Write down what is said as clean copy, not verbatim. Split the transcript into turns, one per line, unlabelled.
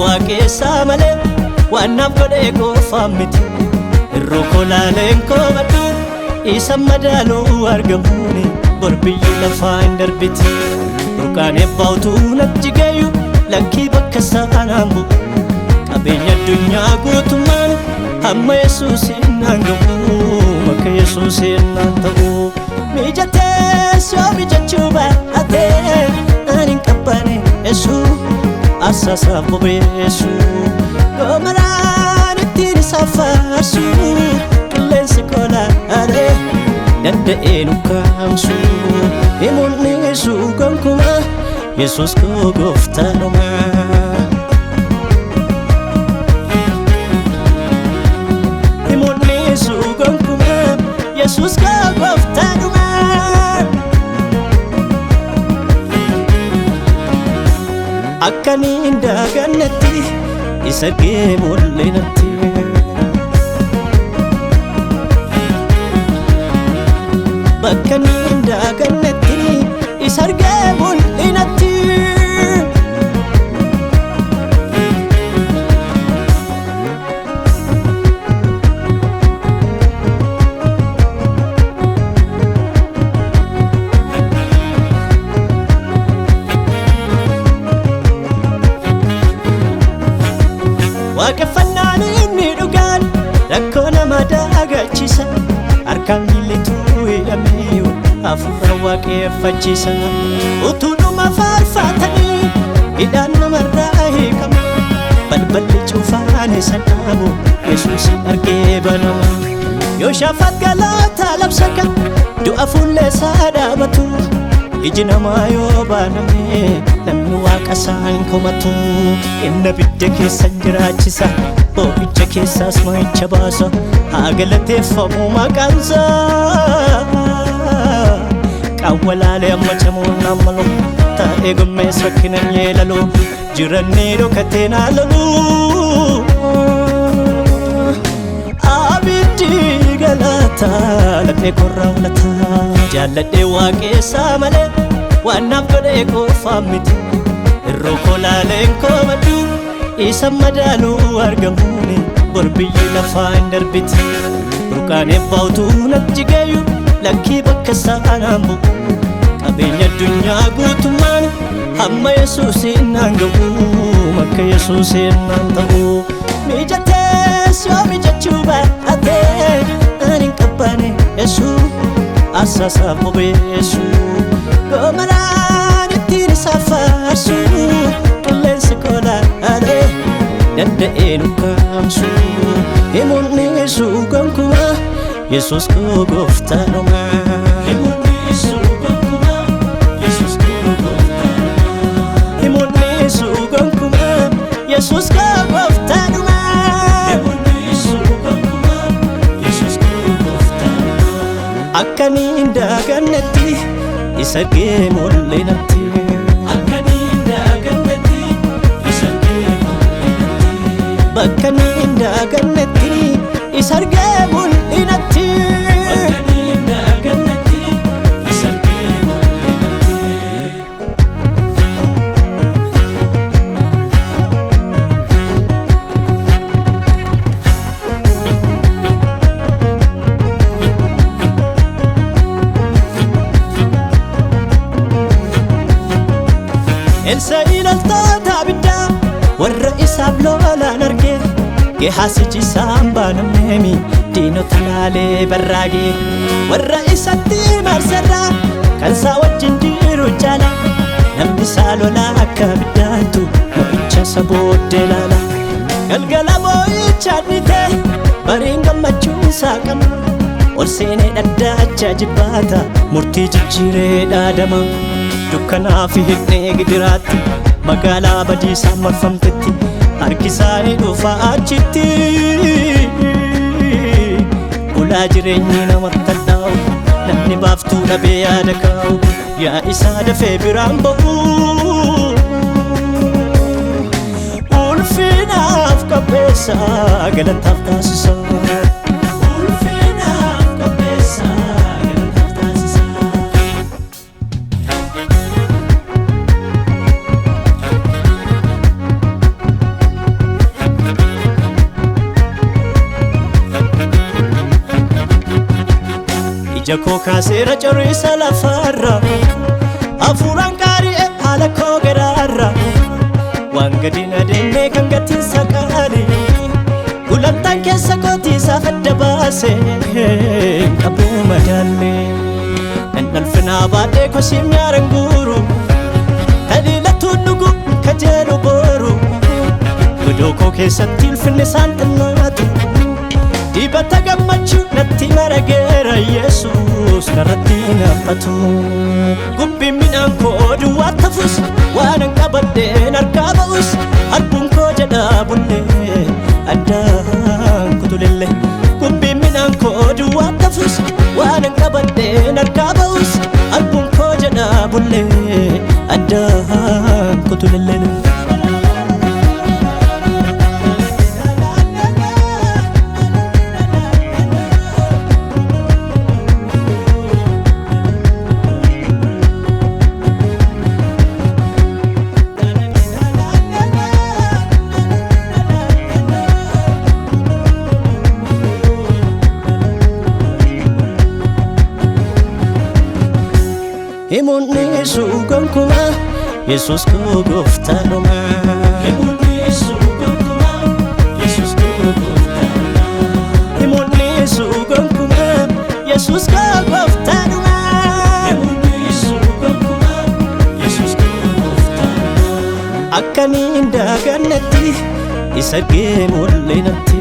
Waaqessa malee waan naaf godhe qofaan miti irroo kolaaleen koobadhu isa madaaluu argamuuni bor biyyi lafaa hin darbiti burqaan eebbaa natti gayu lakkii bakka sanaan bu'u qabeenya addunyaa guutummaan hamma Yesuusiin naan gahu makka Yesuusiin naan ta'u mijatees yoo mijachuu baatee ani hin qabbane Yesuus Asasa bobesu Gomaraan ittiin safarsu Qilleensi kolaare danda'ee nu kaamsu Himunnisu gonkuma Yesuus koo gooftaanuma Himunnisu gonkuma Yesuus koo gooftaanuma Akkaniin daagannatti isa argee mul'inatti Bakkaniin daagannatti isa argee mul'inatti Waaqeffannaan inni dhugaan rakkoo nama daagachisa harkaan miillituu hidhamee hafuura waaqeffachiisa utuu numa faarfatanii hidhaan namarraa hiikama balballi cufaan isa dhaabu Yesuusin argee banama yoo shaafaat galaataa labsa kan du'a fuulleessaa dhaabatu iji namaa yoo baaname namni waaqa isaan komatu inni bidda keessan jiraachisa boo'icha keessaas moo'icha baasa haa galateeffamu maqaansaa qawwalaalee amma camuun nammalu taa'ee gommees rakkinan yeelalu jirannee dhokatee naalalu abiddi galataa laphee korraa ulataa jaalladhee waaqessa malee waan naaf godhe qofaan miti irroo kolaaleen koobadhu isa madaaluu argamuuni bor biyyi lafaa hin darbiti burqaan eebbaa natti gayu lakkii bakka sanaan bu'u qabeenya addunyaa guutummaan hamma Yesuusiin naan gahu makka Yesuusiin naan ta'u mijatees yoo mijachuu baatee ani hin qabbane Yesuus Asasa bobesu Gomaraan ittiin safarsu Qilleensi kolaare danda'ee nu kaamsu Himunnisu gonkuma Yesuus koo gooftaanuma Himunnisu gonkuma Yesuus koo gooftaanuma Himunnisu gonkuma Yesuus koo gooftaanuma Akkaniin daagannatti isa argee mul'inatti Akkaniin daagannatti isa argee mul'inatti Bakkaniin daagannatti isa argee mul'inatti Bakkaniin daagannatti isa argee mul'inatti Elsa ilaaltoota abiddaa warra isaaf lolaan argee gehaasichi isaan baanamneemi diinota laalee barraagee warra isatti marsarraa kan isaa wajjin jiru jaala namni isaa lolaa akka abiddaatu mo'icha isa booddee laala galgala mo'icha dhite bariin gammachuun isaa qaba ol seenee dhaddacha jibbaata murtii jijjiiree dhaadama Dukkanaa fi hidhee gidiraatti magaalaa badiisaa marfamtetti harkisaanii dhufa achitti ulaa jireenyi namatti hadhaa'u namni baaftuu dhabee yaada kaa'u yaa isaa dafee biraan ba'u ulfinaaf qabbeessa galataaf taasisa ulfinaaf qabbeessa galataaf taasisa. ija koo kaaseera corriisa lafarra hafuuraan qaari'e haala koo garaarra waan gadi na deemee kan gatiinsa qaali gulantaan keessa kootiisaaf adda baase qabuu madaallee dhandhalfinaa baadhee kosiim nyaaran guuru taliilatuun dhugu kajeelu booru godoo koo keessatti ulfinni isaan xinnaatu dibata gammachuu natti marageera Yesuus karratti naaffatu gumbiin midhaan koo duwwaa tafus waan an qabadheen harkaa ba'us harbuun koo jedhaa bullee addaan kutulellee gumbiin midhaan koo duwwaa tafus waan an qabadheen harkaa ba'us harbuun koo jedhaa bullee addaan kutulellee. Himunni suugankuma Yesus koo gooftaadhuma himunni suugankuma Yesus koo gooftaadhuma himunni suugankuma Yesus koo gooftaadhuma himunni suugankuma Yesus koo gooftaadhuma akkaniin daagannetti isa gee mul'inatti